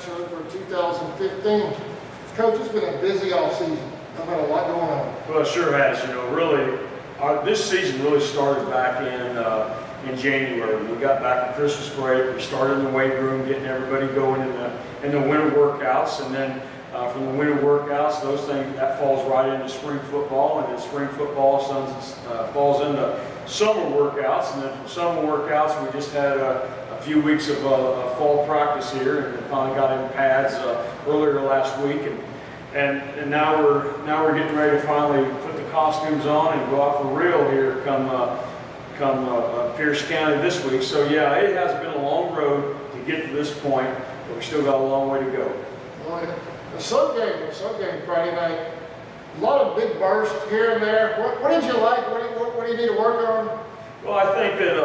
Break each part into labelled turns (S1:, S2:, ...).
S1: show for 2015. Coach, it's been a busy offseason. I've had a lot going on.
S2: Well, it sure has. You know, really, this season really started back in January. We got back from Christmas break. We started in the weight room, getting everybody going in the winter workouts, and then from the winter workouts, those things that falls right into spring football, and then spring football falls into summer workouts, and then from summer workouts, we just had a few weeks of fall practice here, and we finally got in pads earlier last week, and now we're getting ready to finally put the costumes on and go out for real here come Pierce County this week. So yeah, it has been a long road to get to this point, but we still got a long way to go.
S1: Well, the sub game Friday night, a lot of big bursts here and there. What did you like? What do you need to work on?
S2: Well, I think that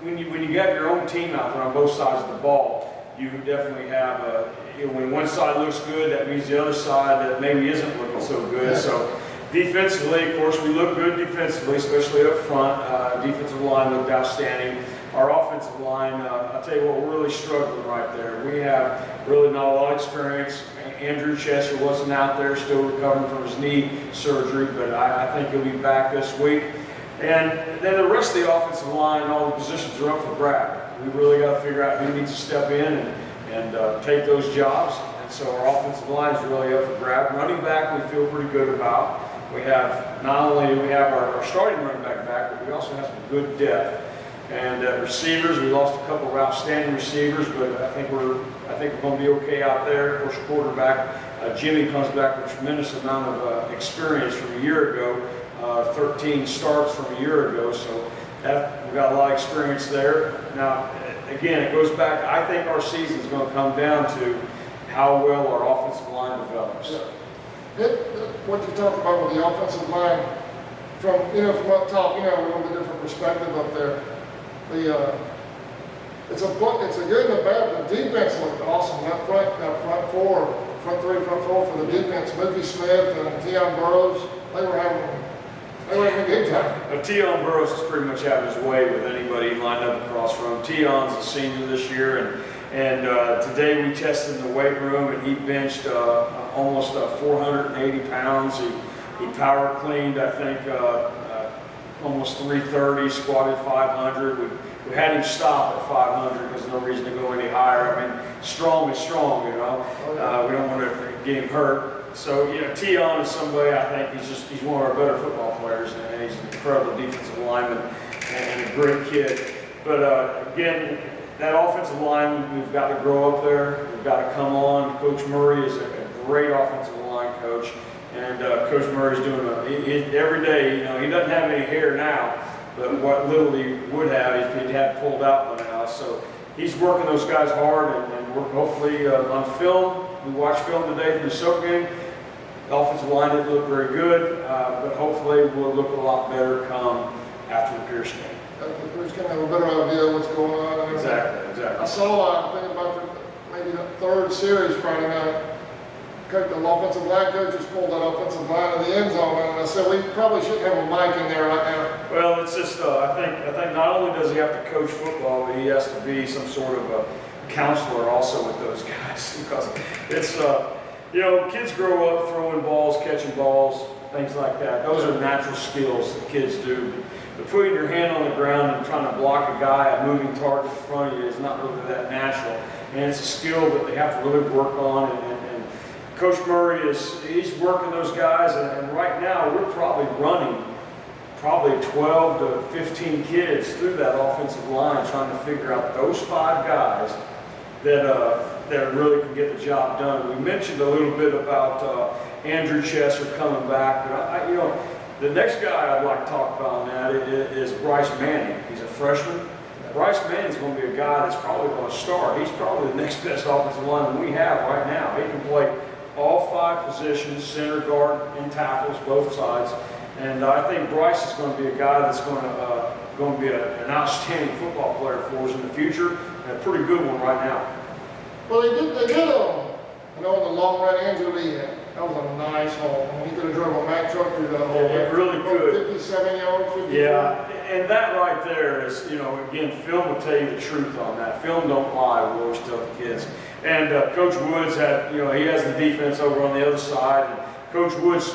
S2: when you got your own team out there on both sides of the ball, you definitely have when one side looks good, that means the other side that maybe isn't looking so good.
S1: Yeah.
S2: So defensively, of course, we look good defensively, especially up front. Defensive line looked outstanding. Our offensive line, I'll tell you what, we're really struggling right there. We have really not a lot of experience. Andrew Chester wasn't out there, still recovering from his knee surgery, but I think he'll be back this week. And then the rest of the offensive line, all the positions are up for grab. We really got to figure out who needs to step in and take those jobs. And so our offensive line is really up for grab. Running back, we feel pretty good about. We have, not only do we have our starting running back, but we also have some good depth. And receivers, we lost a couple of outstanding receivers, but I think we're going to be okay out there. Of course, quarterback, Jimmy comes back with a tremendous amount of experience from a year ago, 13 starts from a year ago, so we've got a lot of experience there. Now, again, it goes back, I think our season is going to come down to how well our offensive line develops.
S1: Yeah. What you talked about with the offensive line, from up top, a little bit different perspective up there. It's a good and a bad. The defense looked awesome. That front three, front four for the defense. Mookie Smith and Teon Burroughs, they were having a good time.
S2: Teon Burroughs is pretty much having his way with anybody lined up across from him. Teon's a senior this year, and today we tested in the weight room, and he benched almost 480 pounds. He power cleaned, I think, almost 330, squatted 500. We had him stop at 500 because there's no reason to go any higher. I mean, strong is strong, We don't want to get him hurt. So, Teon is somebody, I think he's one of our better football players, and he's an incredible defensive lineman and a great kid. But again, that offensive line, we've got to grow up there. We've got to come on. Coach Murray is a great offensive line coach. And Coach Murray's doing every day, he doesn't have any hair now, but what little he would have, he'd have pulled out by now. So he's working those guys hard, and we're hopefully on film. We watched film today from the soap game. The offensive line didn't look very good, but hopefully we'll look a lot better come after the Pierce game.
S1: After the Pierce game, have a better idea of what's going on.
S2: Exactly.
S1: I saw, thinking about maybe the third series Friday night. The offensive line coach just pulled that offensive line in the end zone, and I said we probably shouldn't have a mic in there right now.
S2: Well, it's just I think not only does he have to coach football, but he has to be some sort of a counselor also with those guys, because it's kids grow up throwing balls, catching balls, things like that. Those are natural skills that kids do. But putting your hand on the ground and trying to block a guy, a moving target in front of you, is not really that natural, and it's a skill that they have to really work on. And Coach Murray he's working those guys, and right now we're probably running 12 to 15 kids through that offensive line, trying to figure out those 5 guys that really can get the job done. We mentioned a little bit about Andrew Chester coming back, but the next guy I'd like to talk about on that is Bryce Manning. He's a freshman. Bryce Manning's going to be a guy that's probably going to start. He's probably the next best offensive lineman we have right now. He can play all 5 positions, center, guard, and tackles, both sides. And I think Bryce is going to be a guy that's going to be an outstanding football player for us in the future, and a pretty good one right now.
S1: Well, they did in the long run, Andrew Lee had. That was a nice hole. He could have drove a Mack truck through that hole.
S2: It really could.
S1: 57 yards, 54.
S2: Yeah, and that right there is, again, film will tell you the truth on that. Film don't lie, we always tell the kids. And Coach Woods had, he has the defense over on the other side, and Coach Woods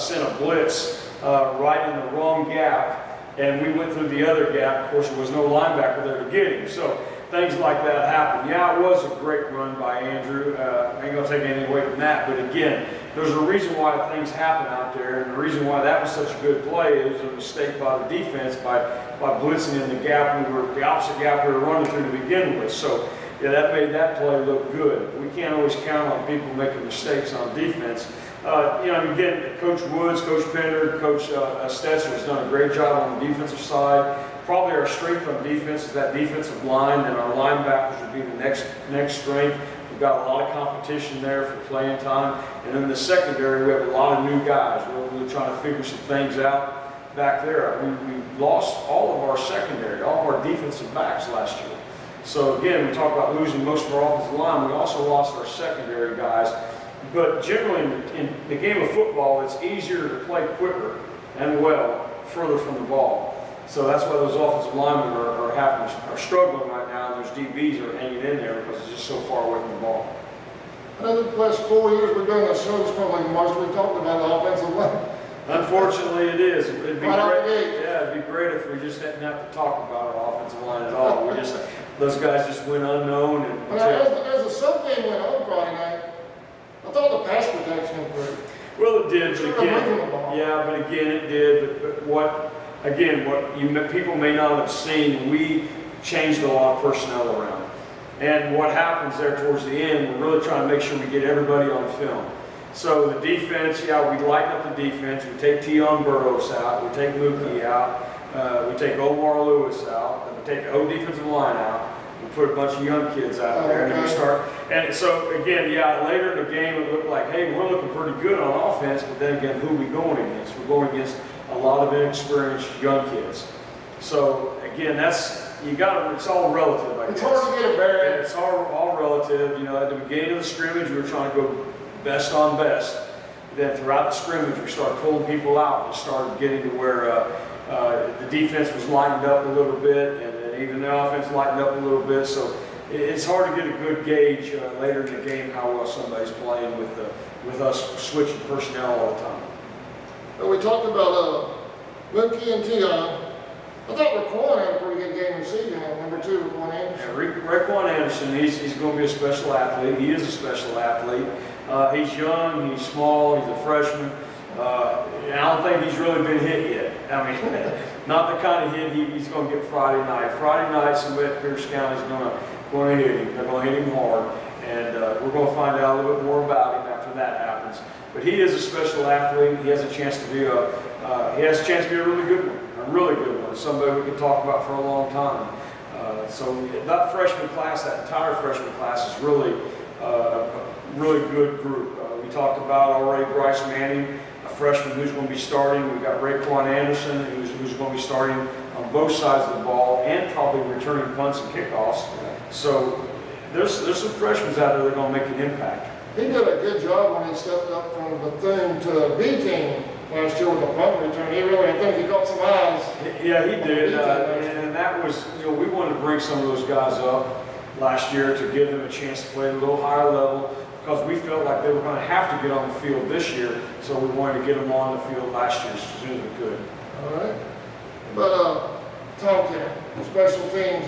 S2: sent a blitz right in the wrong gap, and we went through the other gap. Of course, there was no linebacker there to get him. So things like that happen. Yeah, it was a great run by Andrew. I ain't going to take anything away from that. But again, there's a reason why things happen out there, and the reason why that was such a good play is a mistake by the defense by blitzing in the gap. The opposite gap we were running through to begin with. So yeah, that made that play look good. We can't always count on people making mistakes on defense. Again, Coach Woods, Coach Pender, Coach Stetzer has done a great job on the defensive side. Probably our strength on defense is that defensive line, and our linebackers would be the next strength. We've got a lot of competition there for playing time. And in the secondary, we have a lot of new guys. We're really trying to figure some things out back there. We lost all of our secondary, all of our defensive backs last year. So again, we talk about losing most of our offensive line. We also lost our secondary guys. But generally, in the game of football, it's easier to play quicker and well further from the ball. So that's why those offensive linemen are struggling right now, and those DBs are hanging in there because it's just so far away from the ball.
S1: I know the last 4 years we're doing this show, it's probably the most we've talked about the offensive line.
S2: Unfortunately, it is. It'd be
S1: Right out the
S2: great.
S1: gate.
S2: Yeah, it'd be great if we just didn't have to talk about our offensive line at all. Those guys just went unknown.
S1: But as the sub game went on Friday night, I thought the pass protection improved.
S2: Well, it did,
S1: Sure,
S2: but again,
S1: moving the ball.
S2: yeah, but again, it did. But what people may not have seen, we changed a lot of personnel around. And what happens there towards the end, we're really trying to make sure we get everybody on film. So the defense, we lighten up the defense. We take Teon Burroughs out. We take Mookie out. We take Omar Lewis out. And we take the whole defensive line out. We put a bunch of young kids out there, and then we start. And so again, later in the game, it looked like, hey, we're looking pretty good on offense. But then again, who are we going against? We're going against a lot of inexperienced young kids. So again, it's all relative, I guess.
S1: It's hard to get a bearing.
S2: It's all relative. At the beginning of the scrimmage, we were trying to go best on best. Then throughout the scrimmage, we started pulling people out. We started getting to where the defense was lightened up a little bit, and then even the offense lightened up a little bit. So it's hard to get a good gauge later in the game how well somebody's playing with us switching personnel all the time.
S1: And we talked about Mookie and Teon. I thought Raquan had a pretty good game receiving at number 2, Raquan Anderson.
S2: Raquan Anderson, he's going to be a special athlete. He is a special athlete. He's young, he's small, he's a freshman. And I don't think he's really been hit yet. I mean, not the kind of hit he's going to get Friday night. Friday night, somebody at Pierce County is going to hit him. They're going to hit him hard. And we're going to find out a little bit more about him after that happens. But he is a special athlete. He has a chance to be a really good one. Somebody we can talk about for a long time. So that freshman class, that entire freshman class is really a really good group. We talked about already Bryce Manning, a freshman who's going to be starting. We've got Raquan Anderson, who's going to be starting on both sides of the ball and probably returning punts and kickoffs. So there's some freshmen out there that are going to make an impact.
S1: He did a good job when he stepped up from Bethune to B team last year with the punt return. I think he caught some eyes.
S2: Yeah, he did. And that was, we wanted to bring some of those guys up last year to give them a chance to play at a little higher level because we felt like they were going to have to get on the field this year. So we wanted to get them on the field last year as soon as we could.
S1: All right. But Tomcat, special teams,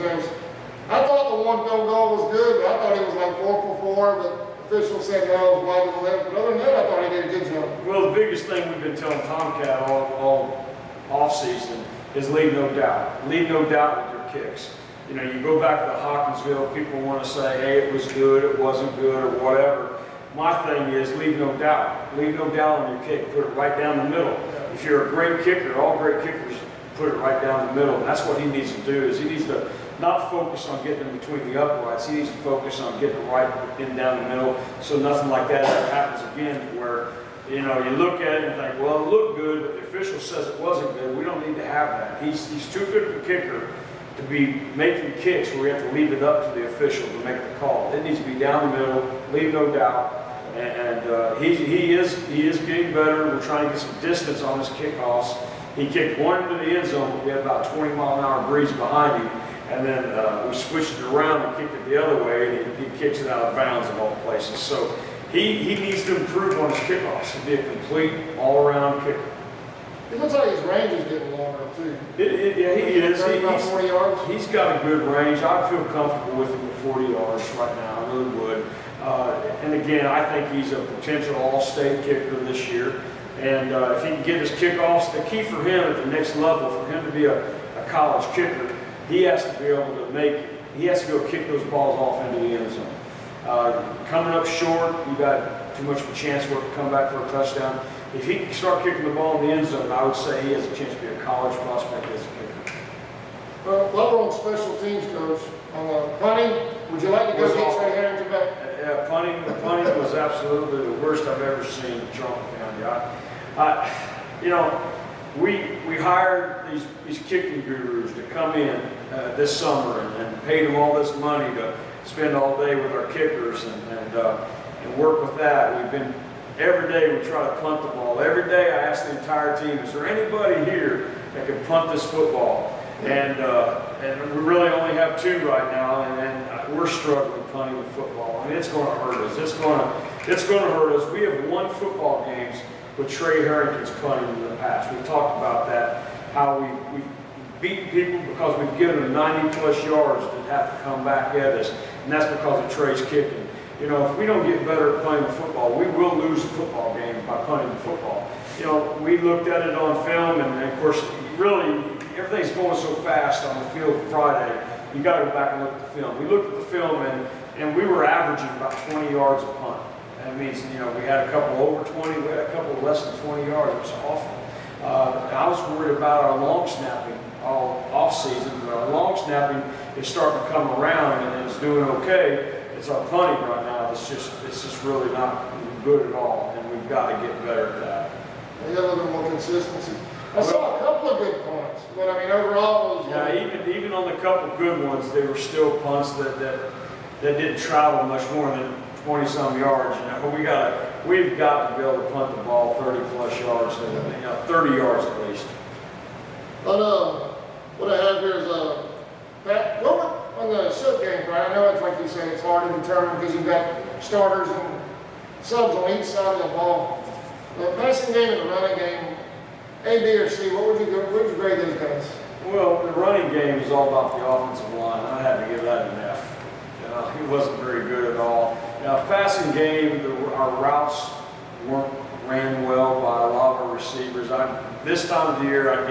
S1: I thought the one field goal was good, but I thought it was like 4 for 4, but official said no, it was wide to the left. But other than that, I thought he did a good job.
S2: Well, the biggest thing we've been telling Tomcat all offseason is leave no doubt. Leave no doubt with your kicks. You go back to the Hawkinsville, people want to say, hey, it was good, it wasn't good, or whatever. My thing is leave no doubt. Leave no doubt on your kick. Put it right down the middle. If you're a great kicker, all great kickers put it right down the middle. And that's what he needs to do, is he needs to not focus on getting in between the uprights. He needs to focus on getting it right in down the middle so nothing like that ever happens again where, you look at it and think, well, it looked good, but the official says it wasn't good. We don't need to have that. He's too good of a kicker to be making kicks where we have to leave it up to the official to make the call. It needs to be down the middle, leave no doubt. And he is getting better. We're trying to get some distance on his kickoffs. He kicked one into the end zone, but we had about 20-mile-an-hour breeze behind him. And then we switched it around and kicked it the other way, and he kicks it out of bounds in all places. So he needs to improve on his kickoffs to be a complete, all-around kicker.
S1: It looks like his range is getting longer, too.
S2: Yeah, he is.
S1: 40 yards?
S2: He's got a good range. I feel comfortable with him at 40 yards right now. I really would. And again, I think he's a potential all-state kicker this year. And if he can get his kickoffs, the key for him at the next level, for him to be a college kicker, he has to be able to he has to be able to kick those balls off into the end zone. Coming up short, you got too much of a chance for it to come back for a touchdown. If he can start kicking the ball in the end zone, I would say he has a chance to be a college prospect as a kicker.
S1: Well, while we're on special teams, Coach, on punting, would you like to go get Trey Harrington back?
S2: Yeah, punting was absolutely the worst I've ever seen in Charlton County. We hired these kicking gurus to come in this summer and paid them all this money to spend all day with our kickers and work with that. Every day we try to punt the ball. Every day I ask the entire team, is there anybody here that can punt this football? And we really only have two right now, and we're struggling punting the football, and it's going to hurt us. It's going to hurt us. We have won football games with Trey Harrington's punting in the past. We've talked about that, how we've beaten people because we've given them 90-plus yards that have to come back at us, and that's because of Trey's kicking. You know, if we don't get better at playing the football, we will lose a football game by punting the football. You know, we looked at it on film, and of course, really, everything's going so fast on the field Friday, you got to go back and look at the film. We looked at the film, and we were averaging about 20 yards a punt. That means, you know, we had a couple over 20, we had a couple less than 20 yards. It was awful. I was worried about our long snapping all off-season, but our long snapping is starting to come around, and it's doing okay. It's our punting right now. It's just really not good at all, and we've got to get better at that.
S1: You got a little bit more consistency. I saw a couple of good punts, but I mean overall it was.
S2: Yeah, even on the couple good ones, they were still punts that didn't travel much more than 20-some yards. You know, we've got to be able to punt the ball 30-plus yards, 30 yards at least.
S1: But what I have here is on the ship game, right? I know it's like you say, it's hard to determine because you've got starters and subs on each side of the ball. The passing game and the running game, A, B, or C, where would you grade those guys?
S2: Well, the running game is all about the offensive line. I had to give that an F. He wasn't very good at all. Now, passing game, our routes weren't ran well by a lot of our receivers. This time of the year, I'd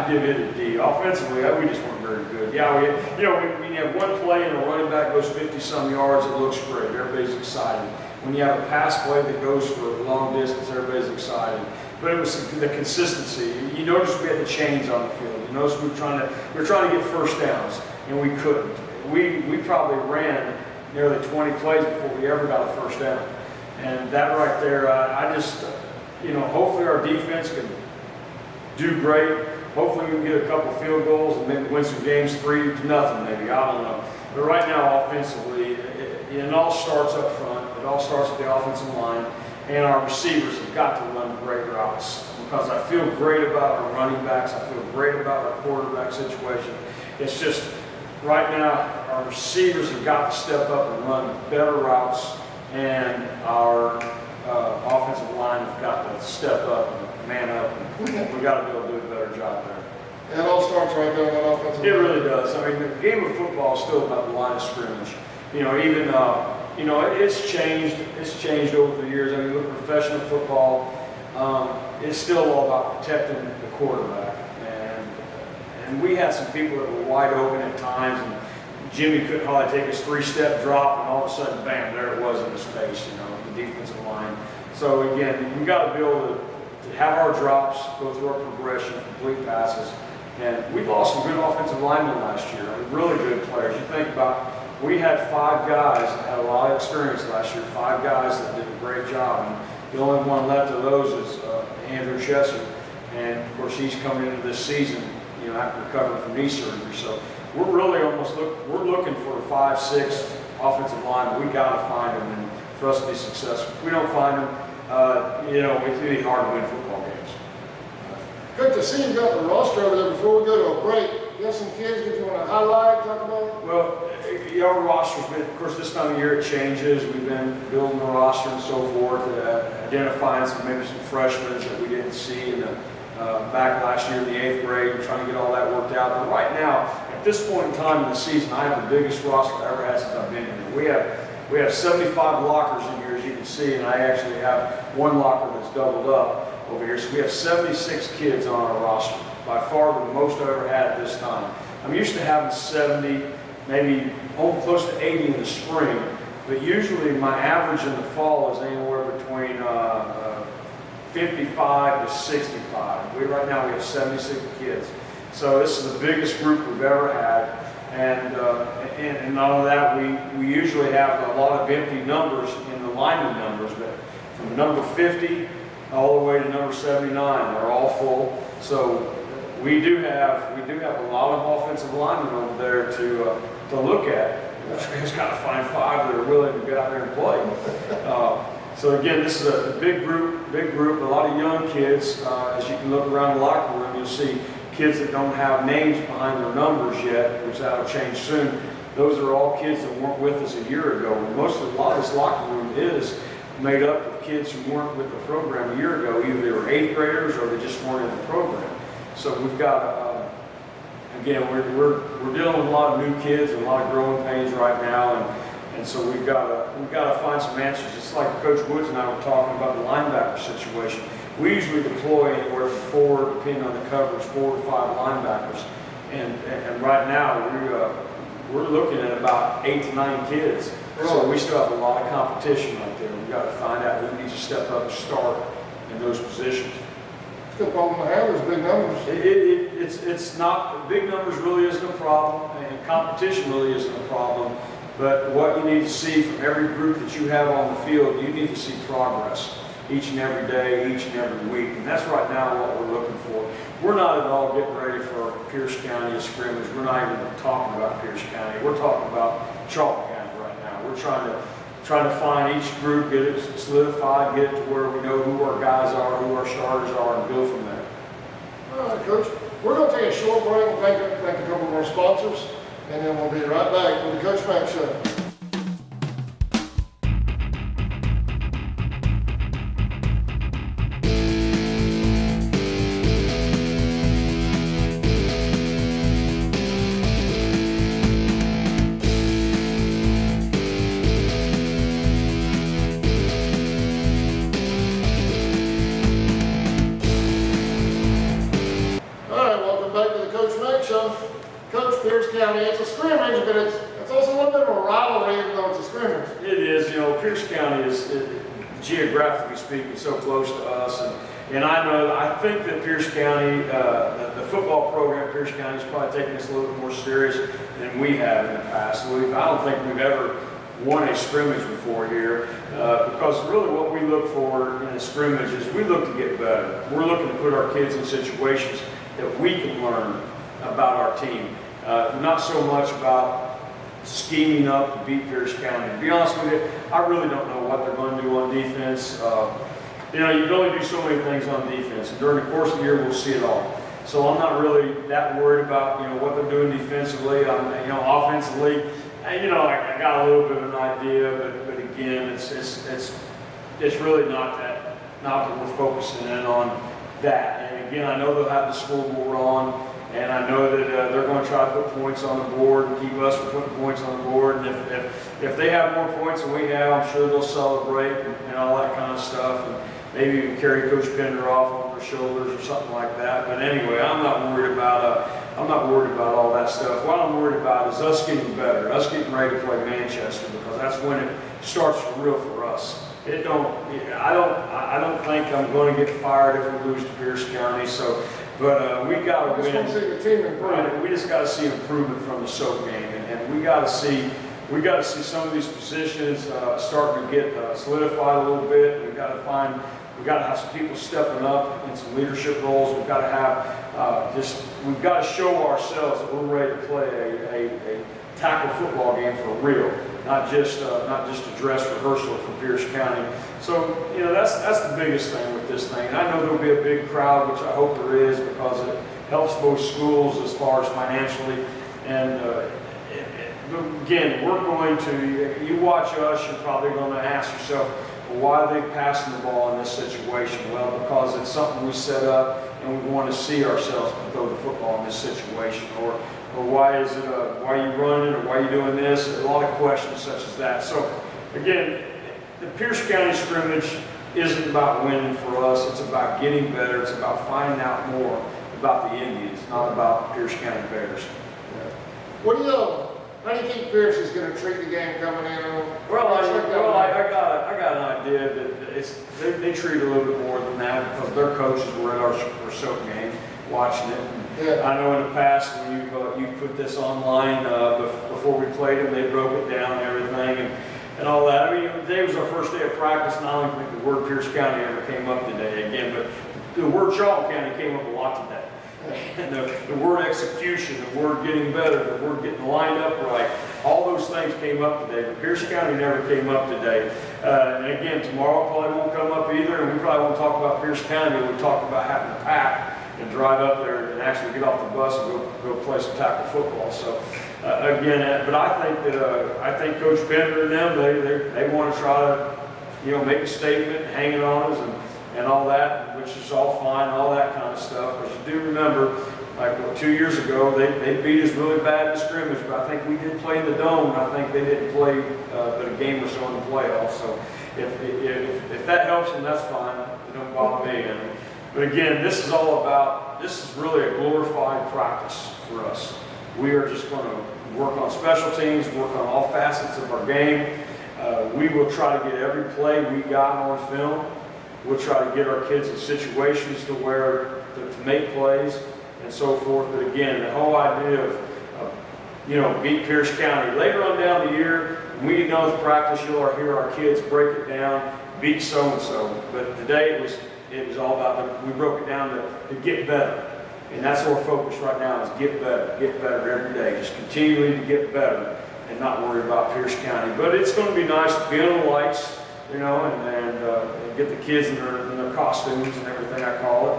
S2: give it a D. Offensively, we just weren't very good. Yeah, when you have one play and a running back goes 50-some yards, it looks great. Everybody's excited. When you have a pass play that goes for a long distance, everybody's excited. But it was the consistency. You notice we had the chains on the field. You notice we were trying to get first downs, and we couldn't. We probably ran nearly 20 plays before we ever got a first down. And that right there, hopefully our defense can do great. Hopefully we can get a couple field goals and maybe win some games 3-0 maybe. I don't know. But right now offensively, it all starts up front. It all starts with the offensive line. And our receivers have got to run great routes because I feel great about our running backs. I feel great about our quarterback situation. It's just right now our receivers have got to step up and run better routes, and our offensive line have got to step up and man up. And we've got to be able to do a better job there.
S1: And it all starts right there on that offensive line.
S2: It really does. I mean, the game of football is still about the line of scrimmage. It's changed. It's changed over the years. I mean, look, professional football, it's still all about protecting the quarterback. And we had some people that were wide open at times, and Jimmy couldn't hardly take his 3-step drop, and all of a sudden, bam, there it was in his face, the defensive line. So again, we got to be able to have our drops, go through our progression, complete passes. And we lost some good offensive linemen last year, really good players. You think about, we had 5 guys that had a lot of experience last year, 5 guys that did a great job. And the only one left of those is Andrew Chesser. And of course, he's coming into this season, after recovering from knee surgery. So we're really we're looking for 5-6 offensive linemen. We got to find them, and for us to be successful. If we don't find them, it's really hard to win football games.
S1: Coach, I see you got the roster over there. Before we go to a break, you got some kids that you want to highlight, talk about?
S2: Well, our roster's been, of course, this time of year it changes. We've been building the roster and so forth, identifying maybe some freshmen that we didn't see in the back last year in the 8th grade, and trying to get all that worked out. But right now, at this point in time in the season, I have the biggest roster I've ever had since I've been here. We have 75 lockers in here, as you can see, and I actually have one locker that's doubled up over here. So we have 76 kids on our roster, by far the most I've ever had at this time. I'm used to having 70, maybe close to 80 in the spring, but usually my average in the fall is anywhere between 55 to 65. Right now we have 76 kids. So this is the biggest group we've ever had. And not only that, we usually have a lot of empty numbers in the lineman numbers, but from number 50 all the way to number 79, they're all full. So we do have a lot of offensive linemen over there to look at. We just got to find 5 that are willing to get out there and play. So again, this is a big group, a lot of young kids. As you can look around the locker room, you'll see kids that don't have names behind their numbers yet, which that'll change soon. Those are all kids that weren't with us a year ago. A lot of this locker room is made up of kids who weren't with the program a year ago. Either they were 8th graders or they just weren't in the program. So we've got, again, we're dealing with a lot of new kids and a lot of growing pains right now, and so we've got to find some answers. It's like Coach Woods and I were talking about the linebacker situation. We usually deploy anywhere from 4, depending on the coverage, 4 to 5 linebackers, and right now we're looking at about 8 to 9 kids. So we still have a lot of competition right there. We've got to find out who needs to step up and start in those positions.
S1: It's a good problem to have, those big numbers.
S2: It's not, big numbers really isn't a problem, and competition really isn't a problem, but what you need to see from every group that you have on the field, you need to see progress each and every day, each and every week, and that's right now what we're looking for. We're not at all getting ready for Pierce County scrimmage. We're not even talking about Pierce County. We're talking about Charlton County right now. We're trying to find each group, get it solidified, get it to where we know who our guys are, who our starters are, and build from there.
S1: All right, Coach. We're going to take a short break and thank a couple of our sponsors, and then we'll be right back with the Coach Mack Show. Coach, Pierce County, it's a scrimmage, but it's also a little bit of a rivalry, even though it's a scrimmage.
S2: It is. Pierce County is, geographically speaking, so close to us, and I think that Pierce County, the football program at Pierce County is probably taking this a little bit more serious than we have in the past. I don't think we've ever won a scrimmage before here, because really what we look for in a scrimmage is we look to get better. We're looking to put our kids in situations that we can learn about our team. Not so much about scheming up to beat Pierce County. To be honest with you, I really don't know what they're going to do on defense. You can only do so many things on defense, and during the course of the year, we'll see it all. So I'm not really that worried about what they're doing defensively. Offensively, I got a little bit of an idea, but again, it's really not that we're focusing in on that. And again, I know they'll have the scoreboard on. And I know that they're going to try to put points on the board and keep us from putting points on the board. And if they have more points than we have, I'm sure they'll celebrate and all that kind of stuff. And maybe even carry Coach Pender off on their shoulders or something like that. But anyway, I'm not worried about all that stuff. What I'm worried about is us getting better, us getting ready to play Manchester, because that's when it starts for real for us. I don't think I'm going to get fired if we lose to Pierce County. But we got to win.
S1: See the team improve.
S2: We just got to see improvement from the soap game, and we got to see some of these positions starting to get solidified a little bit. We got to have some people stepping up in some leadership roles. We've got to have we've got to show ourselves that we're ready to play a tackle football game for real, not just a dress rehearsal for Pierce County. So, you know, that's the biggest thing with this thing. And I know there'll be a big crowd, which I hope there is, because it helps both schools as far as financially. And again, we're going to, you watch us, you're probably going to ask yourself, well, why are they passing the ball in this situation? Well, because it's something we set up and we want to see ourselves throw the football in this situation. Or why is it, why are you running, or why are you doing this? A lot of questions such as that. So again, the Pierce County scrimmage isn't about winning for us. It's about getting better. It's about finding out more about the Indians, not about Pierce County Bears.
S1: How do you think Pierce is going to treat the game coming in?
S2: Well, I got an idea that they treat it a little bit more than that, because their coaches were at our soap game watching it. And I know in the past when you put this online before we played them, they broke it down and everything and all that. I mean, today was our first day of practice, and I don't think the word Pierce County ever came up today again, but the word Charlton County came up a lot today. And the word execution, the word getting better, the word getting lined up right, all those things came up today, but Pierce County never came up today. And again, tomorrow probably won't come up either, and we probably won't talk about Pierce County. We'll talk about having to pack and drive up there and actually get off the bus and go play some tackle football. So again, but I think Coach Bender and them, they want to try to, you know, make a statement, hang it on us and all that, which is all fine, all that kind of stuff. But you do remember, like 2 years ago, they beat us really bad in the scrimmage, but I think we did play in the dome, and I think they didn't play but a game or so in the playoffs. So if that helps them, that's fine. It don't bother me. But again, this is really a glorified practice for us. We are just going to work on special teams, work on all facets of our game. We will try to get every play we got on film. We'll try to get our kids in situations to make plays and so forth. But again, the whole idea of beat Pierce County. Later on down the year, when we get done with practice, you'll hear our kids break it down, beat so-and-so. But today it was all about, we broke it down to get better. And that's our focus right now, is get better every day. Just continually to get better and not worry about Pierce County. But it's going to be nice to be on the lights, you know, and get the kids in their costumes and everything, I call it,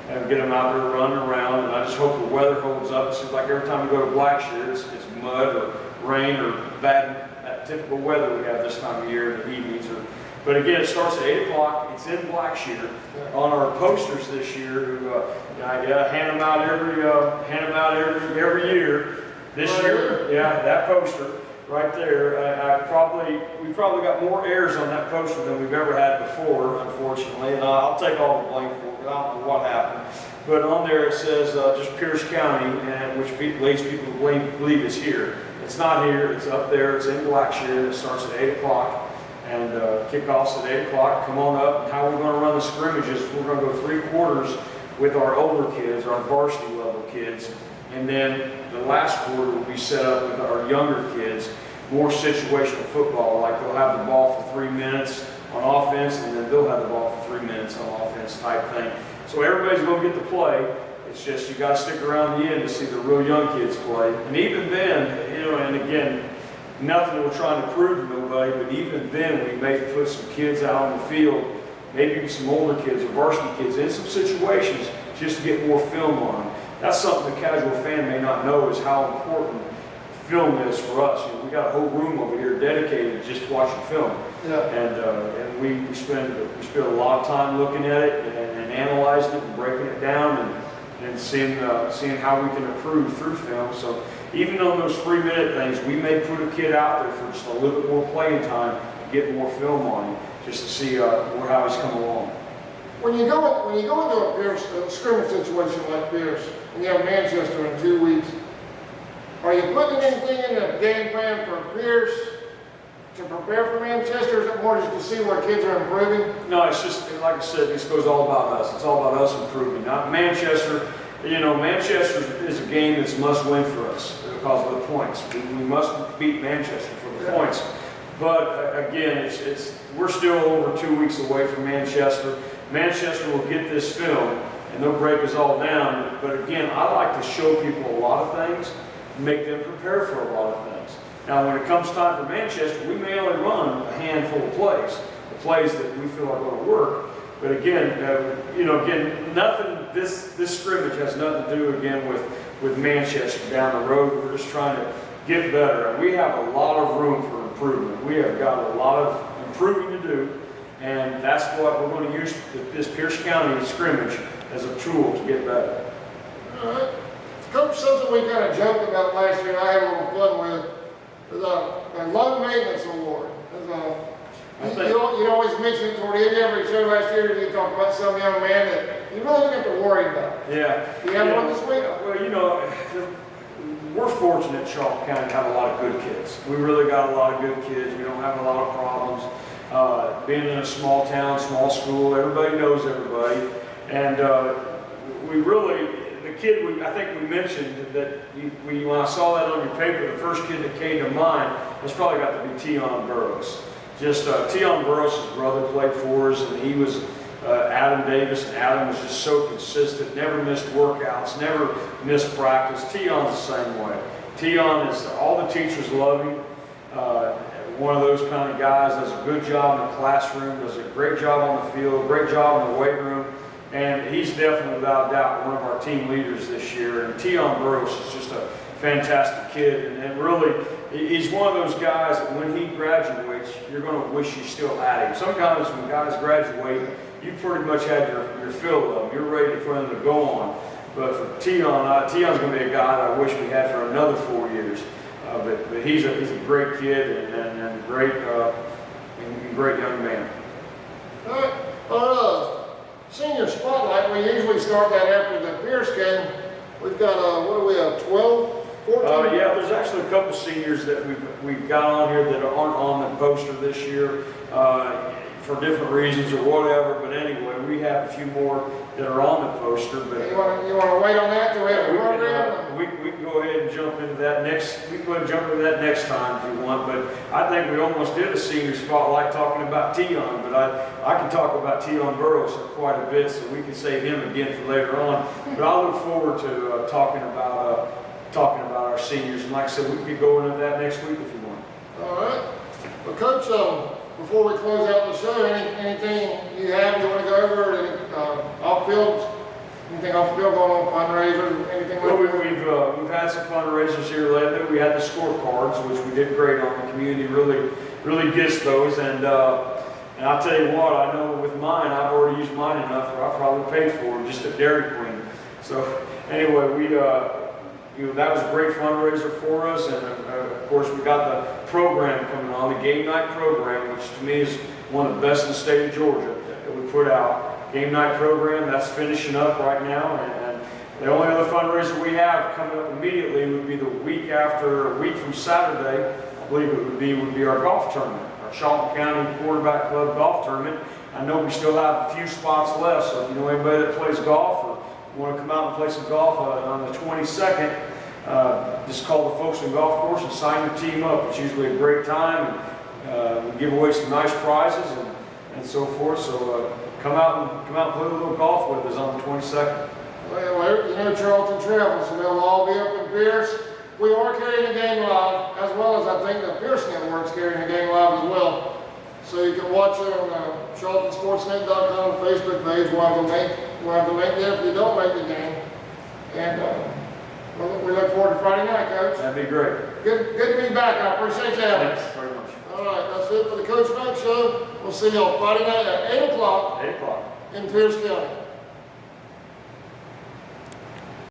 S2: and get them out there running around. And I just hope the weather holds up. It seems like every time we go to Blackshear, it's mud or rain or that typical weather we have this time of year in the evenings. But again, it starts at 8 o'clock. It's in Blackshear. On our posters this year, I hand them out every year. This year, that poster right there. We probably got more airs on that poster than we've ever had before, unfortunately. And I'll take all the blame for it. I don't know what happened. But on there it says just Pierce County, and which leads people to believe it's here. It's not here. It's up there. It's in Blackshear. It starts at 8 o'clock. And kickoffs at 8 o'clock. Come on up. And how we're going to run the scrimmages, we're going to go 3 quarters with our older kids, our varsity level kids. And then the last quarter will be set up with our younger kids, more situational football, like they'll have the ball for 3 minutes on offense, and then they'll have the ball for 3 minutes on offense type thing. So everybody's going to get to play. It's just you got to stick around the end to see the real young kids play. And even then, you know, and again, nothing we're trying to prove to nobody, but even then we may put some kids out on the field, maybe some older kids or varsity kids in some situations just to get more film on them. That's something the casual fan may not know, is how important film is for us. You know, we got a whole room over here dedicated to just watching film.
S1: Yeah.
S2: And we spend a lot of time looking at it and analyzing it and breaking it down and seeing how we can improve through film. So even on those 3-minute things, we may put a kid out there for just a little bit more playing time to get more film on him, just to see how he's come along.
S1: When you go into a scrimmage situation like Pierce, and you have Manchester in 2 weeks, are you putting anything in the game plan for Pierce to prepare for Manchester, or is it more just to see where kids are improving?
S2: No, it's just, like I said, this goes all about us. It's all about us improving. Not Manchester. You know, Manchester is a game that's must win for us because of the points. We must beat Manchester for the points. But again, we're still over 2 weeks away from Manchester. Manchester will get this film and they'll break us all down. But again, I like to show people a lot of things, make them prepare for a lot of things. Now, when it comes time for Manchester, we may only run a handful of plays, the plays that we feel are going to work. But again, nothing. This scrimmage has nothing to do again with Manchester down the road. We're just trying to get better, and we have a lot of room for improvement. We have got a lot of improving to do, and that's what we're going to use this Pierce County scrimmage as a tool to get better.
S1: All right. Coach, something we kind of joked about last year, and I had a little fun with, is a low maintenance award. You always mention it toward the end of every show last year. You talk about some young man that you really don't have to worry about.
S2: Yeah.
S1: Do you have one this week?
S2: Well, we're fortunate in Charlton County to have a lot of good kids. We really got a lot of good kids. We don't have a lot of problems. Being in a small town, small school, everybody knows everybody. And we really, the kid, I think we mentioned that when I saw that on your paper, the first kid that came to mind was probably got to be Teon Burroughs. Teon Burroughs' brother played for us, and he was Adam Davis, and Adam was just so consistent, never missed workouts, never missed practice. Teon's the same way. Teon is, all the teachers love him. One of those kind of guys, does a good job in the classroom, does a great job on the field, great job in the weight room, and he's definitely, without doubt, one of our team leaders this year. And Teon Burroughs is just a fantastic kid, and really, he's one of those guys that when he graduates, you're going to wish you still had him. Sometimes when guys graduate, you pretty much had your fill of them. You're ready for them to go on. But for Teon's going to be a guy that I wish we had for another 4 years. But he's a great kid and great young man.
S1: All right. Our senior spotlight, we usually start that after the Pierce game. We've got, what do we have, 12, 14?
S2: Yeah, there's actually a couple seniors that we've got on here that aren't on the poster this year for different reasons or whatever. But anyway, we have a few more that are on the poster. But
S1: You want to wait on that till we have a program?
S2: We can go ahead and jump into that next. We can go ahead and jump into that next time if you want. But I think we almost did a senior spotlight talking about Teon. But I can talk about Teon Burroughs quite a bit, so we can save him again for later on. But I look forward to talking about our seniors. And like I said, we could go into that next week if you want.
S1: All right. Well, Coach, before we close out the show, anything you have you want to go over? Anything off the field going on, fundraisers, anything
S2: Well,
S1: like that?
S2: we've had some fundraisers here lately. We had the scorecards, which we did great on. The community really gets those. And I'll tell you what, I know with mine, I've already used mine enough, or I probably paid for it just at Dairy Queen. So anyway, that was a great fundraiser for us. And of course, we got the program coming on, the game night program, which to me is one of the best in the state of Georgia that we put out. Game night program, that's finishing up right now. And the only other fundraiser we have coming up immediately would be the week from Saturday, I believe it would be our golf tournament, our Charlton County Quarterback Club golf tournament. I know we still have a few spots left, so if you know anybody that plays golf or want to come out and play some golf on the 22nd, just call the folks in the golf course and sign your team up. It's usually a great time. And, we give away some nice prizes and so forth. So come out and play a little golf with us on the 22nd.
S1: Well, Charlton travels, so they'll all be up in Pierce. We are carrying the game live, as well as I think the Pierce Network's carrying the game live as well. So you can watch it on CharltonSportsNet.com Facebook page. We'll have the link there if you don't make the game. And we look forward to Friday night, Coach.
S2: That'd be great.
S1: Good to be back. I appreciate you having us.
S2: Thanks very much.
S1: All right, that's it for the Coach Mack Show. We'll see you on Friday night at 8 o'clock.
S2: 8 o'clock.
S1: In Pierce County.